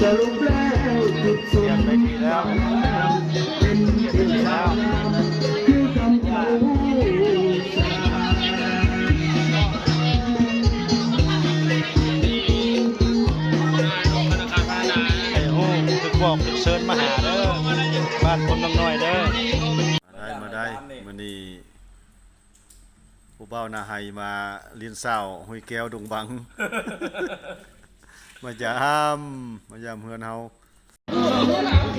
เรียนไปดีแล้วเรียนไปดีแล้วไอ้โห่ถึงบอกเชิญมาหาเด้อบ้านคนน้อยเด้อมาได้มื้อนี้ผู้เบ้านาไฮมาเลี้ยนเศร้าห้วยแก้วดงบัง มายามเฮือนเฮา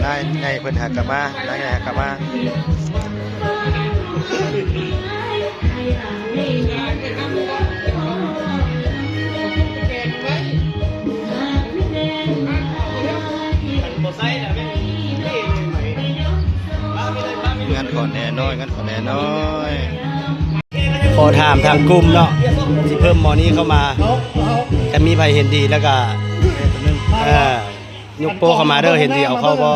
ได้ไงเพิ่นหักกลับมาได้ไงหักกลับมางั้นขอแน่น้อยขอถามทางกลุ่มเนาะสิเพิ่มหมอนี้เข้ามาจะมีไผเห็นดีแล้วก็ยกโป้เข้ามาเด้อเห็นดีเอาเข้าบ่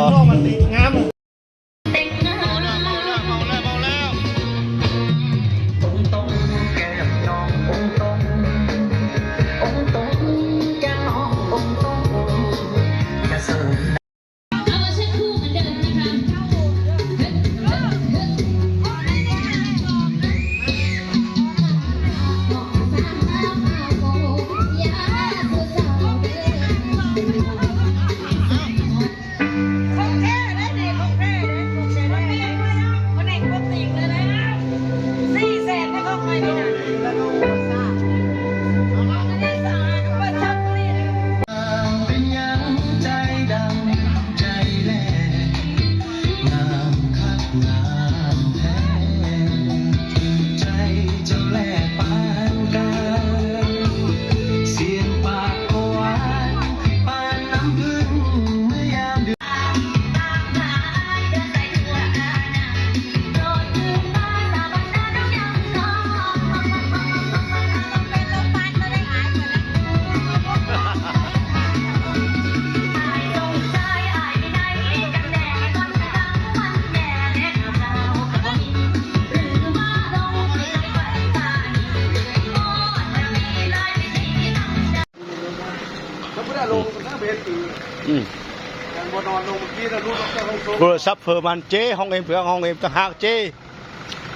โทรศัพท์เพิ่มมันเจ้ห้องเอ็มเพื่อห้องเอ็มต่างหากเจ้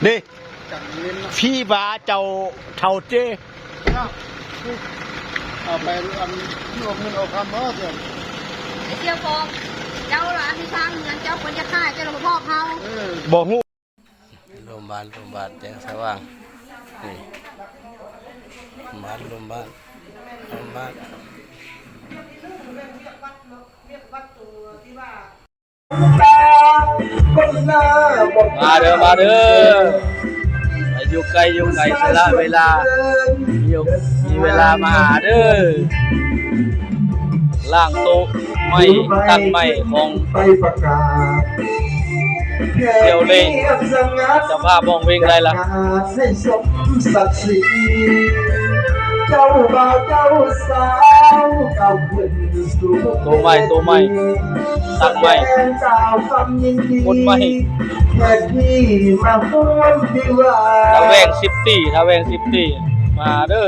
นี่พี่บาเจ้าเท่าเจ้เอาไปอันรวมเงินเอาคำเนาะเจ้าไอ้เจ้าบอกเจ้าหลานที่สร้างเงินเจ้าคนจะฆ่าเจ้าหลวงพ่อเขาบอกฮู้โรงพยาบาลแจ้งสว่างนี่โรงพยาบาลมาเด้อมาอยู่ไกลสละเวลามีเวลามาหาเด้อล่างโต๊ะไม่ตั้งไม่ของเดี๋ยวเลยจะพาบองเวงได้ละเจ้าบ่าวเจ้าสาวเก่าขึ้นสู่ตัวใหม่ตั้งใหม่คนใหม่ถ้าแวง10 ตีมาเด้อ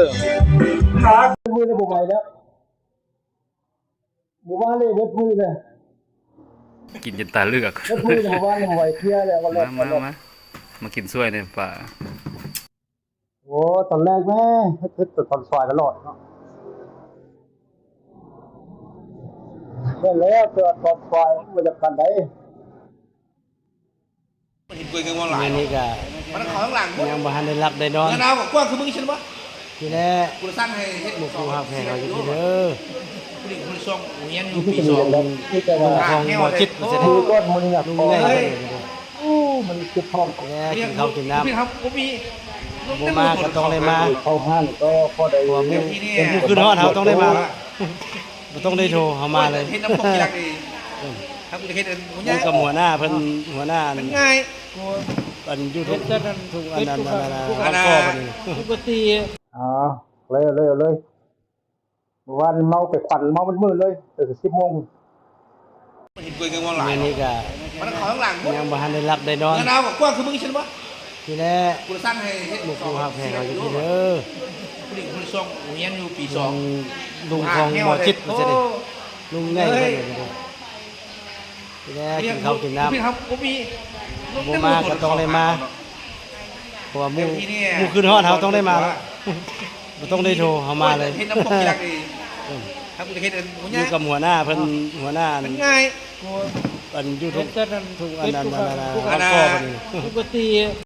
มือในบุบใหม่แล้วบุบ้านเลยเว็บมือเลยกินจนตาเลือกเว็บมือในบุบ้านไหวเที่ยแล้วก็เลิกมากินช่วยเนี่ยป่าโอ้ตอนแรกแม่เฮ็ดตอนซอยตลอดเนาะได้แล้วตัวตอนซอยมันจะกันได้เห็นคุยกันว่าหลายนี่ก็มันขอข้างหลังยังบ่ทันได้รับได้นอนเงินเอากับกว้างคือมึงใช่ไหมทีแรกกูสร้างให้เฮ็ดหมู่ผู้ฮักแพงเอาอยู่ที่เด้อผู้หญิงคนช่วงเรียนอยู่ปี 2ที่จะมาของบ่จิตมันจะได้ก้อนมันอยากลุงได้มันเจ็บท้องแล้วกินข้าวกินน้ำพี่ครับผมมีบ่มาก็ต้องได้มาเข้าห้างก็พอได้บ่มีขึ้นฮอดเฮาต้องได้มาบ่ต้องได้โทรเฮามาเลยเฮ็ดน้ำตกอย่างดีครับกูจะเฮ็ดหัวใหญ่กับหัวหน้าเพิ่นหัวหน้าง่ายอันยูทูบทุกอันนั้นปกติเลยวันเมาไปขวัญเมามันมืดเลยแต่10 โมงเห็นคุยกันว่าหลายนี่ก็มันขอข้างหลังยังบ่ทันได้รับได้นอนเงินเอากับกว้างคือมึงใช่ไหมทีแรกกูสร้างให้เฮ็ดหมู่ผู้ฮักแพงเอาอยู่ที่เด้อผู้หญิงคนช่วงเรียนอยู่ปี 2ลุงของบ่จิตมันจะได้ ลุงใหญ่เพิ่นนี่ที่แรกกินข้าวกินน้ำ พี่ครับผมมี บ่มาก็ต้องได้มาเพราะว่าหมู่ขึ้นฮอดเฮาต้องได้มาบ่ต้องได้โทรเฮามาเลย เห็นน้ำพกอยากดีครับคุณเห็นหัว อยู่กับหัวหน้าเพิ่นหัวหน้า มันง่าย อันอยู่ทุกอันนั้น อันนั้น ก็เพิ่น ปกติ